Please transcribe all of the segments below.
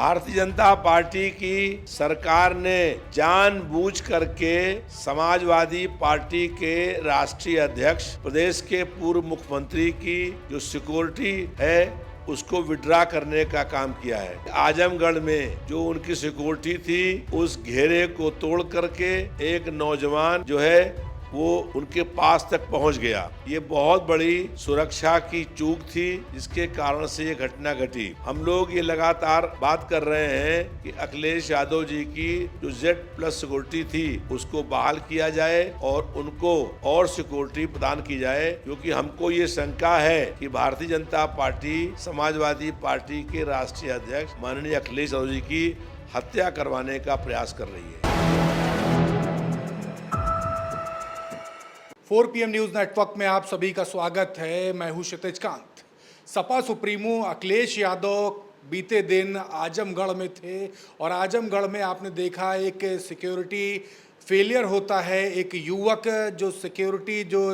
Bharatiya Janata party की सरकार ने जानबूझ करके समाजवादी पार्टी के राष्ट्रीय अध्यक्ष, प्रदेश के पूर्व मुख्यमंत्री की जो सिक्योरिटी है उसको विड्रा करने का काम किया है। आजमगढ़ में जो उनकी सिक्योरिटी थी उस घेरे को तोड़ करके एक नौजवान जो है वो उनके पास तक पहुंच गया। ये बहुत बड़ी सुरक्षा की चूक थी जिसके कारण से ये घटना घटी। हम लोग ये लगातार बात कर रहे हैं कि अखिलेश यादव जी की जो Z+ सिक्योरिटी थी उसको बहाल किया जाए और उनको और सिक्योरिटी प्रदान की जाए, क्योंकि हमको ये शंका है कि भारतीय जनता पार्टी समाजवादी पार्टी के राष्ट्रीय अध्यक्ष माननीय अखिलेश यादव जी की हत्या करवाने का प्रयास कर रही है। 4 PM न्यूज नेटवर्क में आप सभी का स्वागत है। मैं हूं क्षितिज कांत। सपा सुप्रीमो अखिलेश यादव बीते दिन आजमगढ़ में थे और आजमगढ़ में आपने देखा एक सिक्योरिटी फेलियर होता है। एक युवक जो सिक्योरिटी जो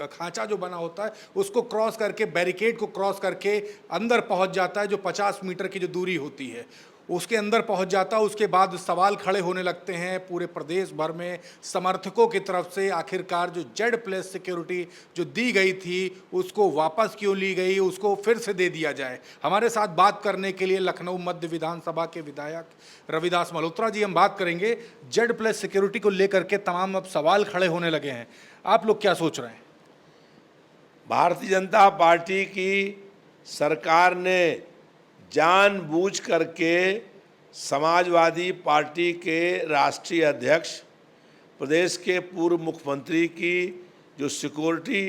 खांचा जो बना होता है उसको क्रॉस करके, बैरिकेड को क्रॉस करके अंदर पहुंच जाता है, जो 50 मीटर की जो दूरी होती है उसके अंदर पहुंच जाता है। उसके बाद सवाल खड़े होने लगते हैं पूरे प्रदेश भर में समर्थकों की तरफ से, आखिरकार जो Z+ सिक्योरिटी जो दी गई थी उसको वापस क्यों ली गई, उसको फिर से दे दिया जाए। हमारे साथ बात करने के लिए लखनऊ मध्य विधानसभा के विधायक रविदास मल्होत्रा जी हम बात करेंगे। Z+ सिक्योरिटी को लेकर के तमाम अब सवाल खड़े होने लगे हैं, आप लोग क्या सोच रहे हैं? भारतीय जनता पार्टी की सरकार ने जानबूझ करके समाजवादी पार्टी के राष्ट्रीय अध्यक्ष, प्रदेश के पूर्व मुख्यमंत्री की जो सिक्योरिटी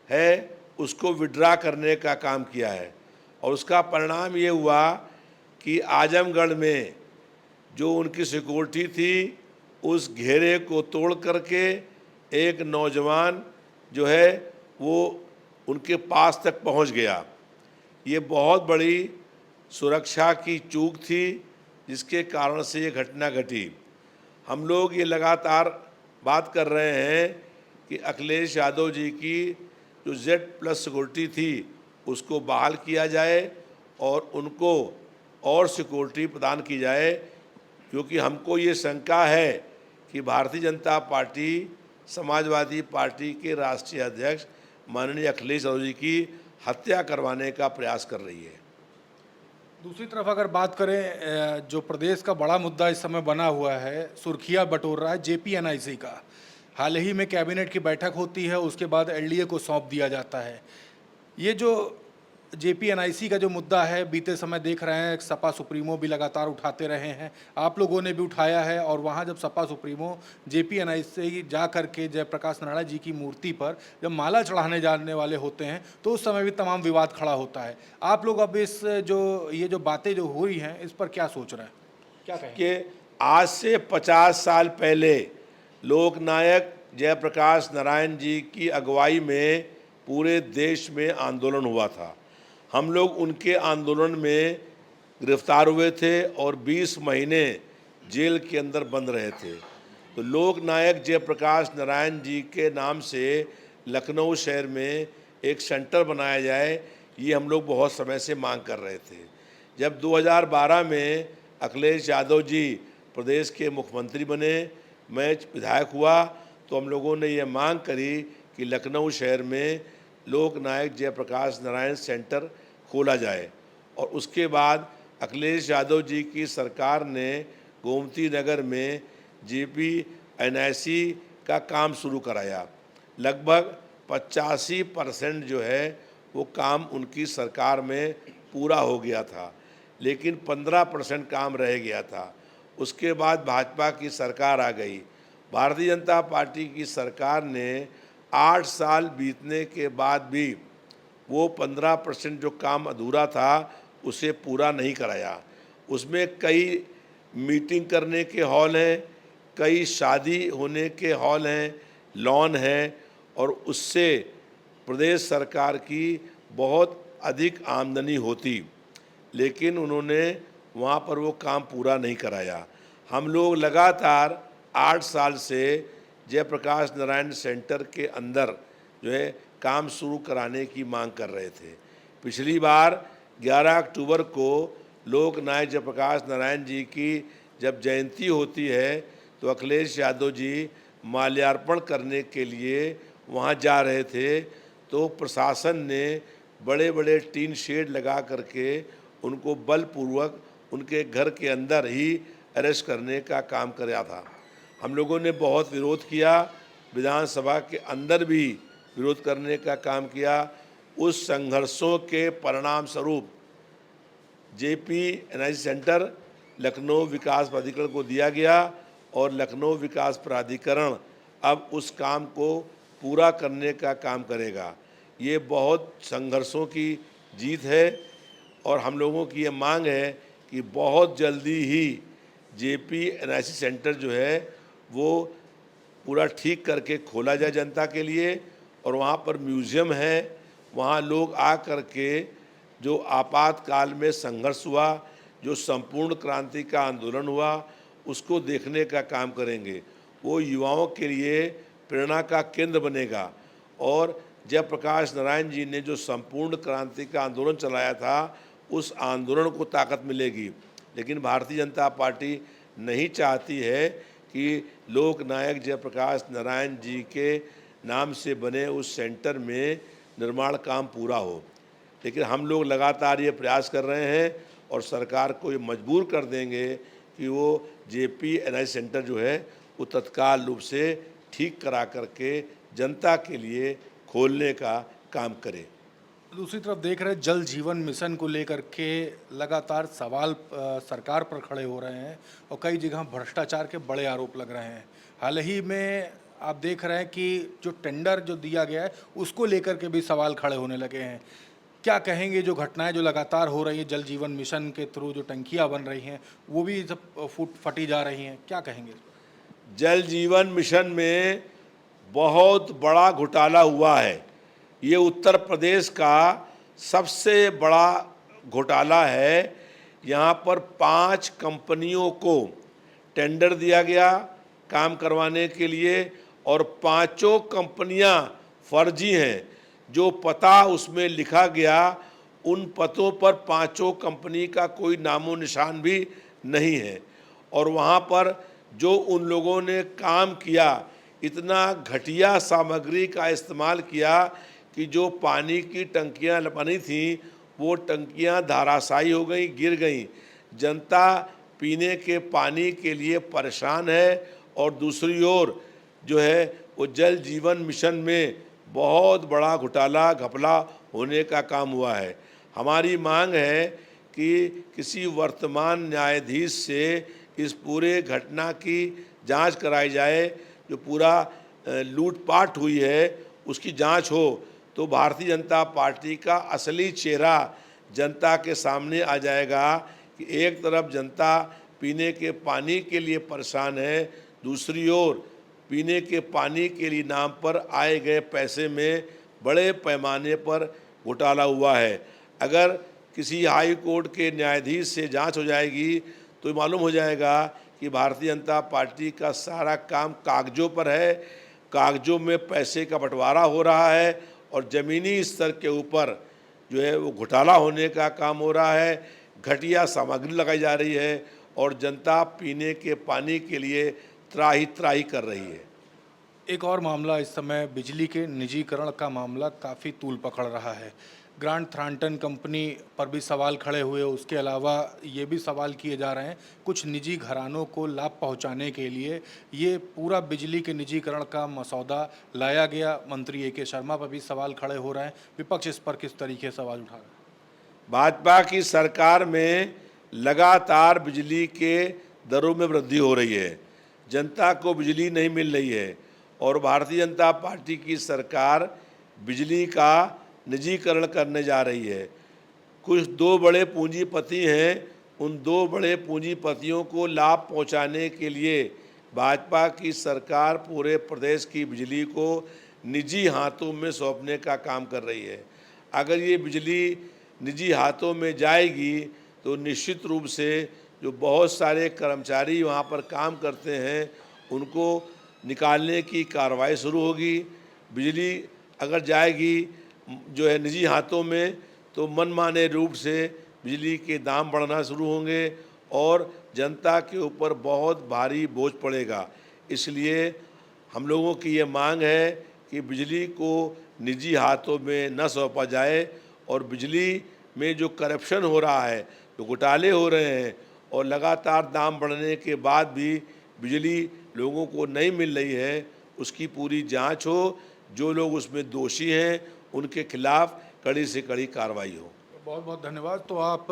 है उसको विड्रा करने का काम किया है। और उसका परिणाम ये हुआ कि आजमगढ़ में जो उनकी सिक्योरिटी थी उस घेरे को तोड़ करके एक नौजवान जो है वो उनके पास तक पहुंच गया। ये बहुत बड़ी सुरक्षा की चूक थी जिसके कारण से ये घटना घटी। हम लोग ये लगातार बात कर रहे हैं कि अखिलेश यादव जी की जो Z+ सिक्योरिटी थी उसको बहाल किया जाए और उनको और सिक्योरिटी प्रदान की जाए, क्योंकि हमको ये शंका है कि भारतीय जनता पार्टी समाजवादी पार्टी के राष्ट्रीय अध्यक्ष माननीय अखिलेश यादव जी की हत्या करवाने का प्रयास कर रही है। दूसरी तरफ अगर बात करें, जो प्रदेश का बड़ा मुद्दा इस समय बना हुआ है, सुर्खियां बटोर रहा है JPNIC का। हाल ही में कैबिनेट की बैठक होती है, उसके बाद LDA को सौंप दिया जाता है। ये जो JPNIC का जो मुद्दा है, बीते समय देख रहे हैं सपा सुप्रीमो भी लगातार उठाते रहे हैं, आप लोगों ने भी उठाया है। और वहाँ जब सपा सुप्रीमो JPNIC जा करके जयप्रकाश नारायण जी की मूर्ति पर जब माला चढ़ाने जाने वाले होते हैं तो उस समय भी तमाम विवाद खड़ा होता है। आप लोग अब इस ये जो बातें जो हुई हैं इस पर क्या सोच रहे हैं, क्या कहें? कि आज से 50 साल पहले लोकनायक जयप्रकाश नारायण जी की अगुवाई में पूरे देश में आंदोलन हुआ था। हम लोग उनके आंदोलन में गिरफ्तार हुए थे और 20 महीने जेल के अंदर बंद रहे थे। तो लोकनायक जयप्रकाश नारायण जी के नाम से लखनऊ शहर में एक सेंटर बनाया जाए, ये हम लोग बहुत समय से मांग कर रहे थे। जब 2012 में अखिलेश यादव जी प्रदेश के मुख्यमंत्री बने, मैं विधायक हुआ, तो हम लोगों ने ये मांग करी कि लखनऊ शहर में लोकनायक जयप्रकाश नारायण सेंटर खोला जाए। और उसके बाद अखिलेश यादव जी की सरकार ने गोमती नगर में JPNIC का काम शुरू कराया। लगभग 85% जो है वो काम उनकी सरकार में पूरा हो गया था, लेकिन 15% काम रह गया था। उसके बाद भाजपा की सरकार आ गई। भारतीय जनता पार्टी की सरकार ने 8 साल बीतने के बाद भी वो 15% जो काम अधूरा था उसे पूरा नहीं कराया। उसमें कई मीटिंग करने के हॉल हैं, कई शादी होने के हॉल हैं, लॉन हैं, और उससे प्रदेश सरकार की बहुत अधिक आमदनी होती, लेकिन उन्होंने वहाँ पर वो काम पूरा नहीं कराया। हम लोग लगातार 8 साल से जयप्रकाश नारायण सेंटर के अंदर जो है काम शुरू कराने की मांग कर रहे थे। पिछली बार 11 अक्टूबर को लोक नायक जयप्रकाश नारायण जी की जब जयंती होती है तो अखिलेश यादव जी माल्यार्पण करने के लिए वहाँ जा रहे थे, तो प्रशासन ने बड़े बड़े टीन शेड लगा करके उनको बलपूर्वक उनके घर के अंदर ही अरेस्ट करने का काम किया था। हम लोगों ने बहुत विरोध किया, विधानसभा के अंदर भी विरोध करने का काम किया। उस संघर्षों के परिणाम स्वरूप जेपी एनआईसी सेंटर लखनऊ विकास प्राधिकरण को दिया गया और लखनऊ विकास प्राधिकरण अब उस काम को पूरा करने का काम करेगा। ये बहुत संघर्षों की जीत है और हम लोगों की ये मांग है कि बहुत जल्दी ही जेपी एनआईसी सेंटर जो है वो पूरा ठीक करके खोला जाए जनता के लिए, और वहाँ पर म्यूज़ियम है, वहाँ लोग आ कर के जो आपातकाल में संघर्ष हुआ, जो संपूर्ण क्रांति का आंदोलन हुआ, उसको देखने का काम करेंगे। वो युवाओं के लिए प्रेरणा का केंद्र बनेगा और जयप्रकाश नारायण जी ने जो संपूर्ण क्रांति का आंदोलन चलाया था, उस आंदोलन को ताकत मिलेगी। लेकिन भारतीय जनता पार्टी नहीं चाहती है कि लोक नायक जयप्रकाश नारायण जी के नाम से बने उस सेंटर में निर्माण काम पूरा हो। लेकिन हम लोग लगातार ये प्रयास कर रहे हैं और सरकार को ये मजबूर कर देंगे कि वो जेपी एनआईसी सेंटर जो है वो तत्काल रूप से ठीक करा करके जनता के लिए खोलने का काम करे। दूसरी तरफ देख रहे हैं जल जीवन मिशन को लेकर के लगातार सवाल सरकार पर खड़े हो रहे हैं और कई जगह भ्रष्टाचार के बड़े आरोप लग रहे हैं। हाल ही में आप देख रहे हैं कि जो टेंडर जो दिया गया है उसको लेकर के भी सवाल खड़े होने लगे हैं। क्या कहेंगे, जो घटनाएं जो लगातार हो रही हैं जल जीवन मिशन के थ्रू, जो टंकियां बन रही हैं वो भी सब फटी जा रही हैं, क्या कहेंगे? जल जीवन मिशन में बहुत बड़ा घोटाला हुआ है। ये उत्तर प्रदेश का सबसे बड़ा घोटाला है। यहाँ पर 5 कंपनियों को टेंडर दिया गया काम करवाने के लिए और 5 कंपनियाँ फर्जी हैं। जो पता उसमें लिखा गया उन पतों पर 5 कंपनी का कोई नामो निशान भी नहीं है। और वहाँ पर जो उन लोगों ने काम किया, इतना घटिया सामग्री का इस्तेमाल किया कि जो पानी की टंकियाँ बनी थीं वो टंकियाँ धराशायी हो गई, गिर गई। जनता पीने के पानी के लिए परेशान है और दूसरी ओर जो है वो जल जीवन मिशन में बहुत बड़ा घोटाला घपला होने का काम हुआ है। हमारी मांग है कि किसी वर्तमान न्यायाधीश से इस पूरे घटना की जांच कराई जाए। जो पूरा लूटपाट हुई है उसकी जांच हो तो भारतीय जनता पार्टी का असली चेहरा जनता के सामने आ जाएगा कि एक तरफ जनता पीने के पानी के लिए परेशान है, दूसरी ओर पीने के पानी के लिए नाम पर आए गए पैसे में बड़े पैमाने पर घोटाला हुआ है। अगर किसी हाई कोर्ट के न्यायाधीश से जांच हो जाएगी तो मालूम हो जाएगा कि भारतीय जनता पार्टी का सारा काम कागजों पर है, कागजों में पैसे का बंटवारा हो रहा है और ज़मीनी स्तर के ऊपर जो है वो घोटाला होने का काम हो रहा है। घटिया सामग्री लगाई जा रही है और जनता पीने के पानी के लिए त्राही त्राही कर रही है। एक और मामला इस समय बिजली के निजीकरण का मामला काफ़ी तूल पकड़ रहा है। ग्रांट थ्रॉन्टन कंपनी पर भी सवाल खड़े हुए, उसके अलावा ये भी सवाल किए जा रहे हैं कुछ निजी घरानों को लाभ पहुंचाने के लिए ये पूरा बिजली के निजीकरण का मसौदा लाया गया। मंत्री ए.के. शर्मा पर भी सवाल खड़े हो रहे हैं। विपक्ष इस पर किस तरीके से सवाल उठा रहा है? भाजपा की सरकार में लगातार बिजली के दरों में वृद्धि हो रही है, जनता को बिजली नहीं मिल रही है और भारतीय जनता पार्टी की सरकार बिजली का निजीकरण करने जा रही है। कुछ 2 बड़े पूंजीपति हैं, उन 2 बड़े पूंजीपतियों को लाभ पहुंचाने के लिए भाजपा की सरकार पूरे प्रदेश की बिजली को निजी हाथों में सौंपने का काम कर रही है। अगर ये बिजली निजी हाथों में जाएगी तो निश्चित रूप से जो बहुत सारे कर्मचारी वहाँ पर काम करते हैं उनको निकालने की कार्रवाई शुरू होगी। बिजली अगर जाएगी जो है निजी हाथों में तो मनमाने रूप से बिजली के दाम बढ़ना शुरू होंगे और जनता के ऊपर बहुत भारी बोझ पड़ेगा। इसलिए हम लोगों की ये मांग है कि बिजली को निजी हाथों में न सौंपा जाए और बिजली में जो करप्शन हो रहा है, जो घोटाले हो रहे हैं और लगातार दाम बढ़ने के बाद भी बिजली लोगों को नहीं मिल रही है, उसकी पूरी जांच हो। जो लोग उसमें दोषी हैं उनके खिलाफ कड़ी से कड़ी कार्रवाई हो। बहुत बहुत धन्यवाद। तो आप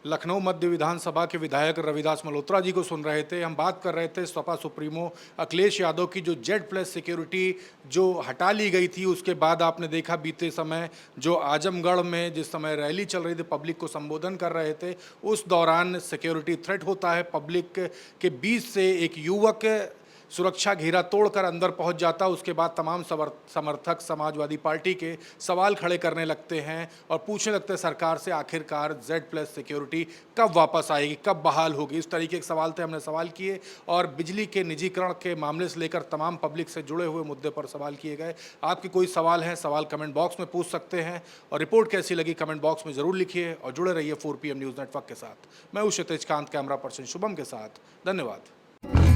लखनऊ मध्य विधानसभा के विधायक रविदास मल्होत्रा जी को सुन रहे थे। हम बात कर रहे थे सपा सुप्रीमो अखिलेश यादव की जो Z+ सिक्योरिटी जो हटा ली गई थी, उसके बाद आपने देखा बीते समय जो आजमगढ़ में जिस समय रैली चल रही थी, पब्लिक को संबोधन कर रहे थे, उस दौरान सिक्योरिटी थ्रेट होता है। पब्लिक के बीच से एक युवक सुरक्षा घेरा तोड़कर अंदर पहुंच जाता, उसके बाद तमाम समर्थक समाजवादी पार्टी के सवाल खड़े करने लगते हैं और पूछने लगते हैं सरकार से आखिरकार Z+ सिक्योरिटी कब वापस आएगी, कब बहाल होगी। इस तरीके के सवाल थे, हमने सवाल किए और बिजली के निजीकरण के मामले से लेकर तमाम पब्लिक से जुड़े हुए मुद्दे पर सवाल किए गए। आपके कोई सवाल हैं, सवाल कमेंट बॉक्स में पूछ सकते हैं और रिपोर्ट कैसी लगी कमेंट बॉक्स में ज़रूर लिखिए और जुड़े रहिए 4 PM न्यूज़ नेटवर्क के साथ। मैं हूं क्षितिज कांत, कैमरा पर्सन शुभम के साथ। धन्यवाद।